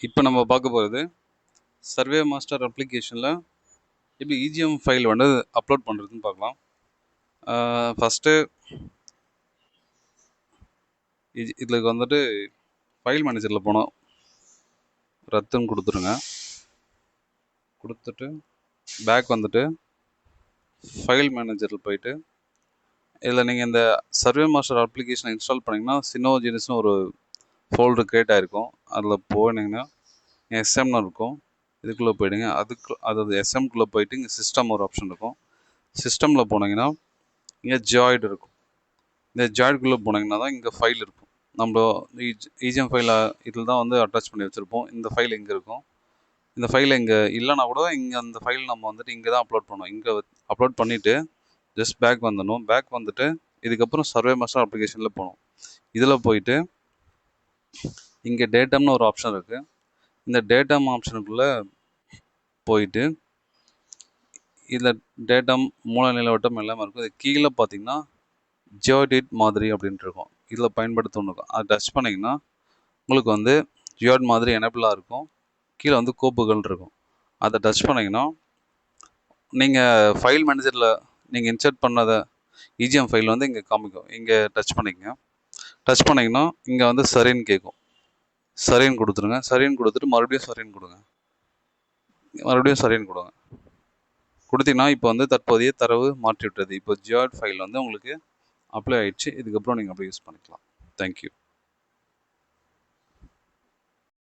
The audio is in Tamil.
இப்போ நம்ம பார்க்க போகிறது சர்வே மாஸ்டர் அப்ளிகேஷனில் எப்படி இஜிஎம் ஃபைல் வந்து அப்லோட் பண்ணுறதுன்னு பார்க்கலாம். ஃபஸ்ட்டு இதில் வந்துட்டு ஃபைல் மேனேஜரில் போனோம், ரத்துன்னு கொடுத்துருங்க. கொடுத்துட்டு பேக் வந்துட்டு ஃபைல் மேனேஜரில் போயிட்டு இதில் நீங்கள் இந்த சர்வே மாஸ்டர் அப்ளிகேஷனை இன்ஸ்டால் பண்ணிங்கன்னா சினோஜினிஸ்னு ஒரு ஃபோல்டர் க்ரியேட் ஆகிருக்கும். அதில் போனீங்கன்னா எஸ்எம்னு இருக்கும், இதுக்குள்ளே போயிடுங்க. அதாவது எஸ்எம்குள்ளே போயிட்டு இங்கே சிஸ்டம் ஒரு ஆப்ஷன் இருக்கும். சிஸ்டமில் போனீங்கன்னா இங்கே ஜாய்டு இருக்கும். இந்த ஜாய்டுக்குள்ளே போனீங்கன்னா தான் இங்கே ஃபைல் இருக்கும். நம்ம இஜிஎம் ஃபைலை இதில் தான் வந்து அட்டாச் பண்ணி வச்சுருப்போம். இந்த ஃபைல் இங்கே இருக்கும். இந்த ஃபைல் இங்கே இல்லைனா கூட இங்கே அந்த ஃபைல் நம்ம வந்துட்டு இங்கே தான் அப்லோட் பண்ணோம். இங்கே அப்லோட் பண்ணிவிட்டு ஜஸ்ட் பேக் வந்துடணும். பேக் வந்துட்டு இதுக்கப்புறம் சர்வே மாஸ்டர் அப்ளிகேஷனில் போகணும். இதில் போயிட்டு இங்கே டேட்டம்னு ஒரு ஆப்ஷன் இருக்குது. இந்த டேட்டம் ஆப்ஷனுக்குள்ளே போயிட்டு இதில் டேட்டம் மூல நிலவட்டம் எல்லாமே இருக்கும். இது கீழே பார்த்தீங்கன்னா ஜியோடிட் மாதிரி அப்படின்ட்டு இருக்கும். இதில் பயன்படுத்தணும் இருக்கும். அதை டச் பண்ணிங்கன்னா உங்களுக்கு வந்து ஜியோட் மாதிரி எனபிளாக இருக்கும். கீழே வந்து கோப்புகள் இருக்கும். அதை டச் பண்ணிங்கன்னா நீங்கள் ஃபைல் மேனேஜரில் நீங்கள் இன்சர்ட் பண்ணதை இஜிஎம் ஃபைல் வந்து இங்கே காமிக்கும். இங்கே டச் பண்ணிக்கங்க. டச் பண்ணிங்கன்னா இங்கே வந்து சரின்னு கேட்கும். சரின்னு கொடுத்துருங்க. சரின்னு கொடுத்துட்டு மறுபடியும் சரின்னு கொடுங்க. மறுபடியும் சரின்னு கொடுங்க. கொடுத்தீங்கன்னா இப்போ வந்து தற்போதைய தரவு மாற்றி விட்டது. இப்போ ஜியோட் ஃபைல் வந்து உங்களுக்கு அப்ளை ஆகிடுச்சு. இதுக்கப்புறம் நீங்கள் அப்படியே யூஸ் பண்ணிக்கலாம். தேங்க்யூ.